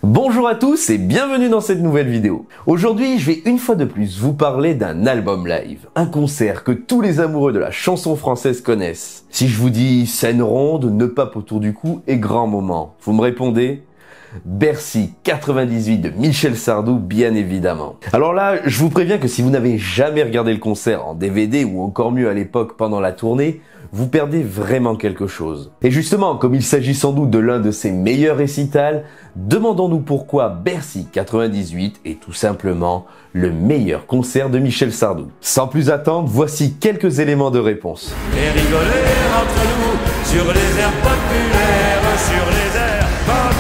Bonjour à tous et bienvenue dans cette nouvelle vidéo. Aujourd'hui, je vais une fois de plus vous parler d'un album live, un concert que tous les amoureux de la chanson française connaissent. Si je vous dis scène ronde, nœud pape autour du cou et grand moment, vous me répondez ? Bercy 98 de Michel Sardou, bien évidemment. Alors là, je vous préviens que si vous n'avez jamais regardé le concert en DVD ou encore mieux à l'époque pendant la tournée, vous perdez vraiment quelque chose. Et justement, comme il s'agit sans doute de l'un de ses meilleurs récitals, demandons-nous pourquoi Bercy 98 est tout simplement le meilleur concert de Michel Sardou. Sans plus attendre, voici quelques éléments de réponse. Et rigoler entre nous sur les airs populaires, sur les airs populaires.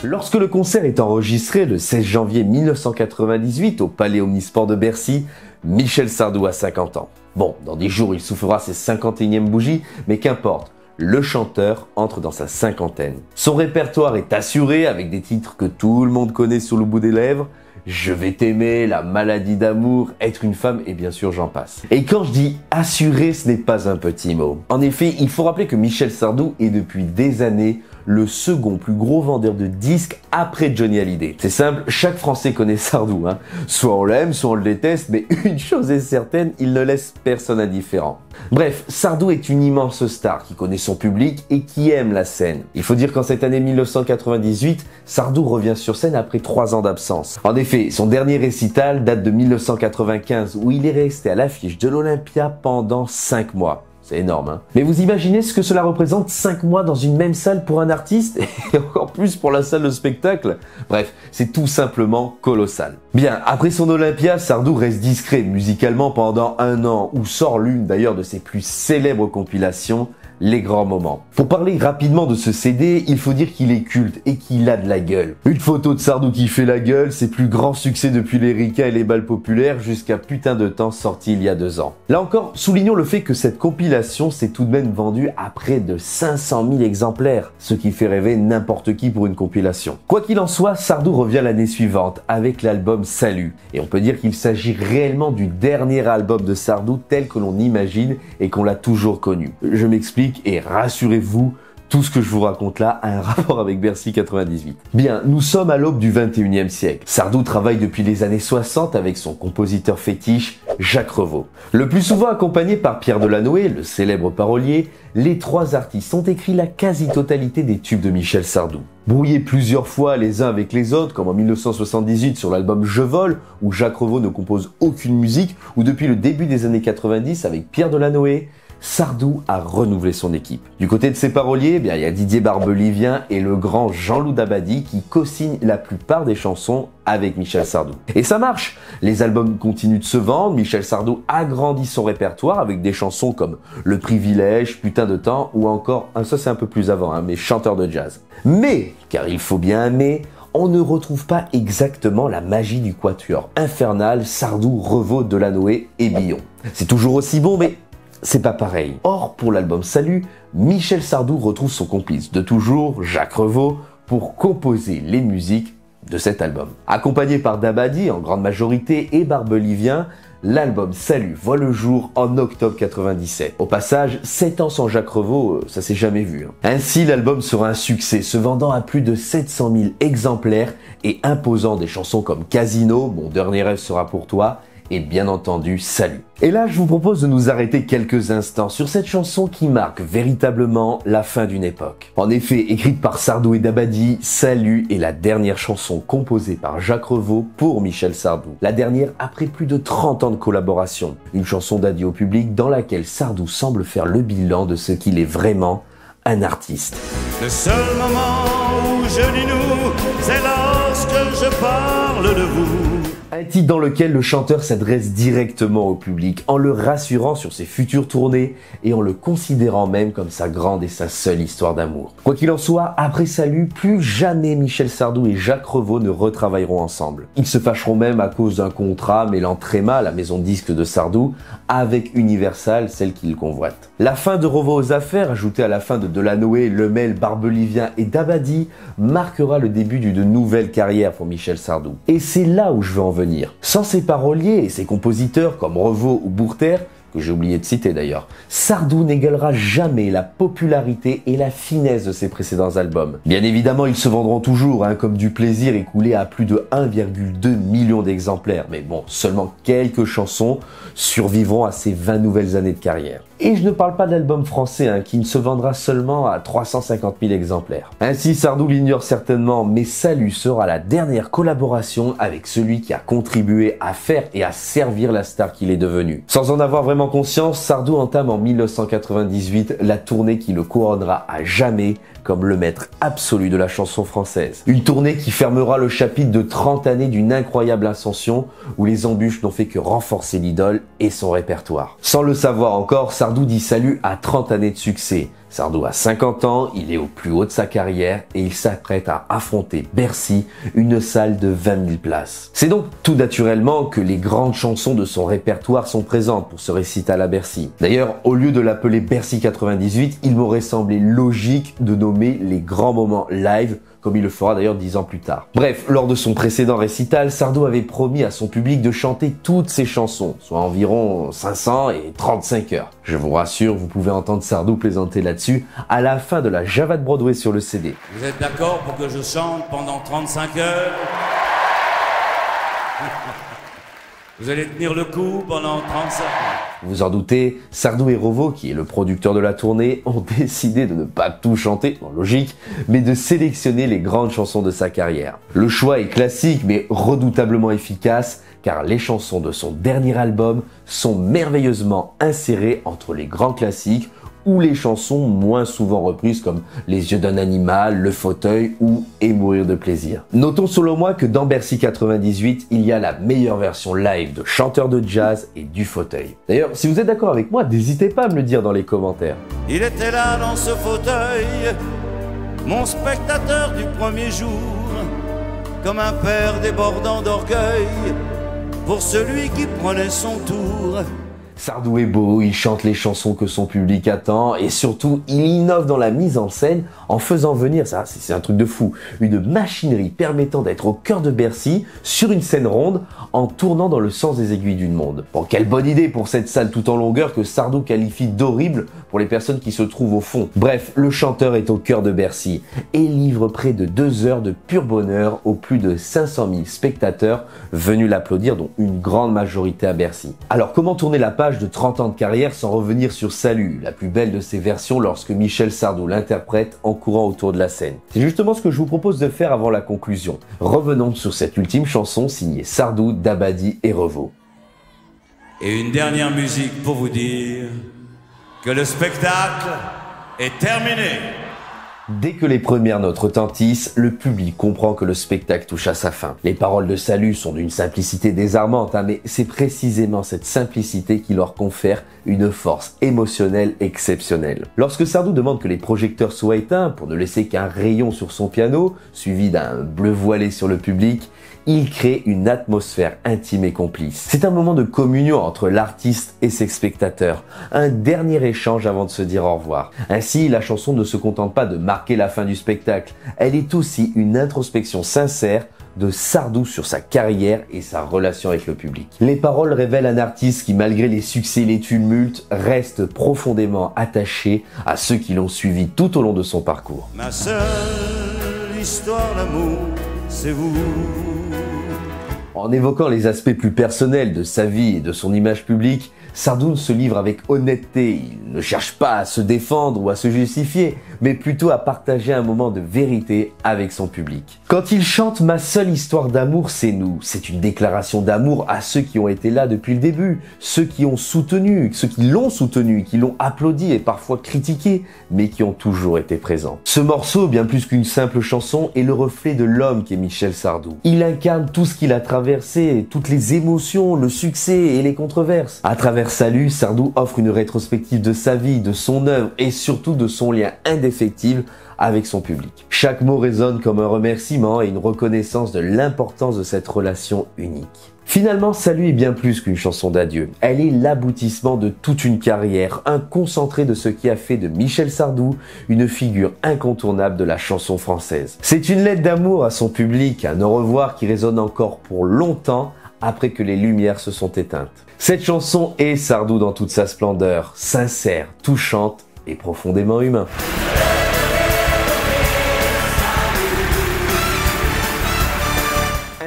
Lorsque le concert est enregistré le 16 janvier 1998 au Palais Omnisport de Bercy, Michel Sardou a 50 ans. Bon, dans 10 jours, il soufflera ses 51e bougies, mais qu'importe, le chanteur entre dans sa cinquantaine. Son répertoire est assuré avec des titres que tout le monde connaît sur le bout des lèvres. Je vais t'aimer, La maladie d'amour, Être une femme et bien sûr j'en passe. Et quand je dis assuré, ce n'est pas un petit mot. En effet, il faut rappeler que Michel Sardou est depuis des années le second plus gros vendeur de disques après Johnny Hallyday. C'est simple, chaque Français connaît Sardou. Soit on l'aime, soit on le déteste, mais une chose est certaine, il ne laisse personne indifférent. Bref, Sardou est une immense star qui connaît son public et qui aime la scène. Il faut dire qu'en cette année 1998, Sardou revient sur scène après 3 ans d'absence. En effet, son dernier récital date de 1995 où il est resté à l'affiche de l'Olympia pendant 5 mois. C'est énorme, hein. Mais vous imaginez ce que cela représente 5 mois dans une même salle pour un artiste et encore plus pour la salle de spectacle? Bref, c'est tout simplement colossal. Bien, après son Olympia, Sardou reste discret musicalement pendant 1 an où sort l'une d'ailleurs de ses plus célèbres compilations, Les Grands Moments. Pour parler rapidement de ce CD, il faut dire qu'il est culte et qu'il a de la gueule. Une photo de Sardou qui fait la gueule, ses plus grands succès depuis les Ricas et les balles populaires jusqu'à Putain de temps sorti il y a 2 ans. Là encore, soulignons le fait que cette compilation s'est tout de même vendue à près de 500 000 exemplaires, ce qui fait rêver n'importe qui pour une compilation. Quoi qu'il en soit, Sardou revient l'année suivante avec l'album Salut. Et on peut dire qu'il s'agit réellement du dernier album de Sardou tel que l'on imagine et qu'on l'a toujours connu. Je m'explique. Et rassurez-vous, tout ce que je vous raconte là a un rapport avec Bercy 98. Bien, nous sommes à l'aube du 21e siècle. Sardou travaille depuis les années 60 avec son compositeur fétiche, Jacques Revaux. Le plus souvent accompagné par Pierre Delanoë, le célèbre parolier, les 3 artistes ont écrit la quasi-totalité des tubes de Michel Sardou. Brouillés plusieurs fois les uns avec les autres, comme en 1978 sur l'album Je vole, où Jacques Revaux ne compose aucune musique, ou depuis le début des années 90 avec Pierre Delanoë, Sardou a renouvelé son équipe. Du côté de ses paroliers, il y a Didier Barbelivien et le grand Jean-Loup Dabadi qui co-signent la plupart des chansons avec Michel Sardou. Et ça marche. Les albums continuent de se vendre, Michel Sardou agrandit son répertoire avec des chansons comme Le Privilège, Putain de temps ou encore, ça c'est un peu plus avant, mais Chanteur de jazz. Mais, car il faut bien aimer, on ne retrouve pas exactement la magie du quatuor infernal Sardou, Revaux, Delanoë et Billon. C'est toujours aussi bon, mais c'est pas pareil. Or, pour l'album Salut, Michel Sardou retrouve son complice de toujours, Jacques Revaux, pour composer les musiques de cet album. Accompagné par Dabadi en grande majorité et Barbelivien, l'album Salut voit le jour en octobre 97. Au passage, 7 ans sans Jacques Revaux, ça s'est jamais vu. Ainsi, l'album sera un succès, se vendant à plus de 700 000 exemplaires et imposant des chansons comme Casino, Mon dernier rêve sera pour toi, et bien entendu Salut. Et là, je vous propose de nous arrêter quelques instants sur cette chanson qui marque véritablement la fin d'une époque. En effet, écrite par Sardou et Dabadi, Salut est la dernière chanson composée par Jacques Revaux pour Michel Sardou. La dernière après plus de 30 ans de collaboration. Une chanson d'adieu au public dans laquelle Sardou semble faire le bilan de ce qu'il est vraiment, un artiste. Le seul moment où je dis nous, c'est lorsque je parle de vous. Un titre dans lequel le chanteur s'adresse directement au public en le rassurant sur ses futures tournées et en le considérant même comme sa grande et sa seule histoire d'amour. Quoi qu'il en soit, après Salut, plus jamais Michel Sardou et Jacques Revaux ne retravailleront ensemble. Ils se fâcheront même à cause d'un contrat mêlant Tréma, la maison de disques de Sardou, avec Universal, celle qu'il convoite. La fin de Revaux aux affaires, ajoutée à la fin de Delanoë, Lemel, Barbelivien et Dabadi, marquera le début d'une nouvelle carrière pour Michel Sardou. Et c'est là où je veux en venir. Sans ses paroliers et ses compositeurs comme Revaux ou Bourter, que j'ai oublié de citer d'ailleurs. Sardou n'égalera jamais la popularité et la finesse de ses précédents albums. Bien évidemment, ils se vendront toujours, comme du plaisir écoulé à plus de 1,2 million d'exemplaires. Mais bon, seulement quelques chansons survivront à ces 20 nouvelles années de carrière. Et je ne parle pas d'album français, qui ne se vendra seulement à 350 000 exemplaires. Ainsi, Sardou l'ignore certainement, mais Salut sera la dernière collaboration avec celui qui a contribué à faire et à servir la star qu'il est devenu. Sans en avoir vraiment conscience, Sardou entame en 1998 la tournée qui le couronnera à jamais comme le maître absolu de la chanson française. Une tournée qui fermera le chapitre de 30 années d'une incroyable ascension où les embûches n'ont fait que renforcer l'idole et son répertoire. Sans le savoir encore, Sardou dit salut à 30 années de succès. Sardou a 50 ans, il est au plus haut de sa carrière et il s'apprête à affronter Bercy, une salle de 20 000 places. C'est donc tout naturellement que les grandes chansons de son répertoire sont présentes pour ce récital à Bercy. D'ailleurs, au lieu de l'appeler Bercy 98, il m'aurait semblé logique de nommer les grands moments live, comme il le fera d'ailleurs 10 ans plus tard. Bref, lors de son précédent récital, Sardou avait promis à son public de chanter toutes ses chansons, soit environ 500 et 35 heures. Je vous rassure, vous pouvez entendre Sardou plaisanter là-dessus à la fin de la Java de Broadway sur le CD. Vous êtes d'accord pour que je chante pendant 35 heures? Vous allez tenir le coup pendant 35 heures? Vous en doutez, Sardou et Revo, qui est le producteur de la tournée, ont décidé de ne pas tout chanter, logique, mais de sélectionner les grandes chansons de sa carrière. Le choix est classique, mais redoutablement efficace, car les chansons de son dernier album sont merveilleusement insérées entre les grands classiques ou les chansons moins souvent reprises comme Les yeux d'un animal, Le fauteuil ou Et mourir de plaisir. Notons selon moi que dans Bercy 98, il y a la meilleure version live de Chanteur de jazz et du fauteuil. D'ailleurs, si vous êtes d'accord avec moi, n'hésitez pas à me le dire dans les commentaires. Il était là dans ce fauteuil, mon spectateur du premier jour, comme un père débordant d'orgueil pour celui qui prenait son tour. Sardou est beau, il chante les chansons que son public attend et surtout il innove dans la mise en scène en faisant venir, ça c'est un truc de fou, une machinerie permettant d'être au cœur de Bercy sur une scène ronde en tournant dans le sens des aiguilles d'une montre. Bon, quelle bonne idée pour cette salle tout en longueur que Sardou qualifie d'horrible pour les personnes qui se trouvent au fond. Bref, le chanteur est au cœur de Bercy et livre près de 2 heures de pur bonheur aux plus de 500 000 spectateurs venus l'applaudir, dont une grande majorité à Bercy. Alors comment tourner la page de 30 ans de carrière sans revenir sur Salut, la plus belle de ses versions lorsque Michel Sardou l'interprète en courant autour de la scène? C'est justement ce que je vous propose de faire avant la conclusion. Revenons sur cette ultime chanson signée Sardou, Dabadi et Revo. Et une dernière musique pour vous dire que le spectacle est terminé. Dès que les premières notes retentissent, le public comprend que le spectacle touche à sa fin. Les paroles de Salut sont d'une simplicité désarmante, mais c'est précisément cette simplicité qui leur confère une force émotionnelle exceptionnelle. Lorsque Sardou demande que les projecteurs soient éteints pour ne laisser qu'un rayon sur son piano, suivi d'un bleu voilé sur le public, il crée une atmosphère intime et complice. C'est un moment de communion entre l'artiste et ses spectateurs, un dernier échange avant de se dire au revoir. Ainsi, la chanson ne se contente pas de marquer la fin du spectacle, elle est aussi une introspection sincère de Sardou sur sa carrière et sa relation avec le public. Les paroles révèlent un artiste qui, malgré les succès et les tumultes, reste profondément attaché à ceux qui l'ont suivi tout au long de son parcours. Ma seule histoire d'amour, c'est vous. En évoquant les aspects plus personnels de sa vie et de son image publique, Sardou se livre avec honnêteté. Il ne cherche pas à se défendre ou à se justifier, mais plutôt à partager un moment de vérité avec son public. Quand il chante « Ma seule histoire d'amour, c'est nous », c'est une déclaration d'amour à ceux qui ont été là depuis le début, ceux qui ont soutenu, ceux qui l'ont soutenu, qui l'ont applaudi et parfois critiqué, mais qui ont toujours été présents. Ce morceau, bien plus qu'une simple chanson, est le reflet de l'homme qu'est Michel Sardou. Il incarne tout ce qu'il a traversé, toutes les émotions, le succès et les controverses. À travers Salut, Sardou offre une rétrospective de sa vie, de son œuvre et surtout de son lien indéfectible avec son public. Chaque mot résonne comme un remerciement et une reconnaissance de l'importance de cette relation unique. Finalement, Salut est bien plus qu'une chanson d'adieu. Elle est l'aboutissement de toute une carrière, un concentré de ce qui a fait de Michel Sardou une figure incontournable de la chanson française. C'est une lettre d'amour à son public, un au revoir qui résonne encore pour longtemps après que les lumières se sont éteintes. Cette chanson est Sardou dans toute sa splendeur, sincère, touchante et profondément humain.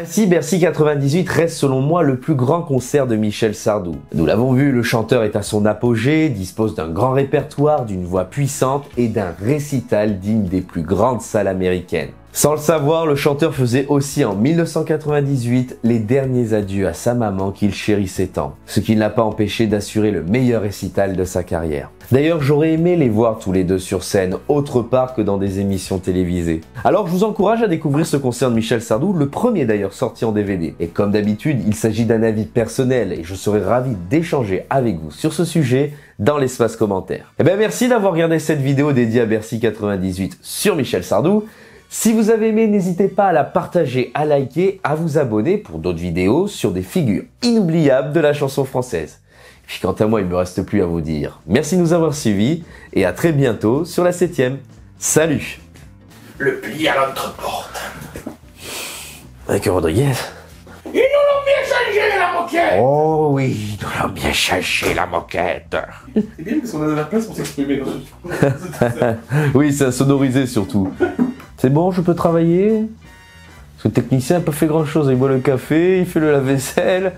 Ainsi, Bercy 98 reste selon moi le plus grand concert de Michel Sardou. Nous l'avons vu, le chanteur est à son apogée, dispose d'un grand répertoire, d'une voix puissante et d'un récital digne des plus grandes salles américaines. Sans le savoir, le chanteur faisait aussi en 1998 les derniers adieux à sa maman qu'il chérissait tant, ce qui ne l'a pas empêché d'assurer le meilleur récital de sa carrière. D'ailleurs, j'aurais aimé les voir tous les deux sur scène, autre part que dans des émissions télévisées. Alors je vous encourage à découvrir ce concert de Michel Sardou, le premier d'ailleurs sorti en DVD. Et comme d'habitude, il s'agit d'un avis personnel et je serai ravi d'échanger avec vous sur ce sujet dans l'espace commentaire. Eh bien merci d'avoir regardé cette vidéo dédiée à Bercy 98 sur Michel Sardou. Si vous avez aimé, n'hésitez pas à la partager, à liker, à vous abonner pour d'autres vidéos sur des figures inoubliables de la chanson française. Et puis quant à moi, il ne me reste plus à vous dire merci de nous avoir suivis et à très bientôt sur la 7ème. Salut! Le pli à l'autre porte. Avec Rodriguez. Ils nous l'ont bien changé la moquette. Oh oui, ils nous l'ont bien cherché la moquette. C'est bien parce qu'on a de la place pour s'exprimer. Oui, c'est insonorisé surtout. C'est bon, je peux travailler? Parce que le technicien n'a pas fait grand chose. Il boit le café, il fait le lave-vaisselle.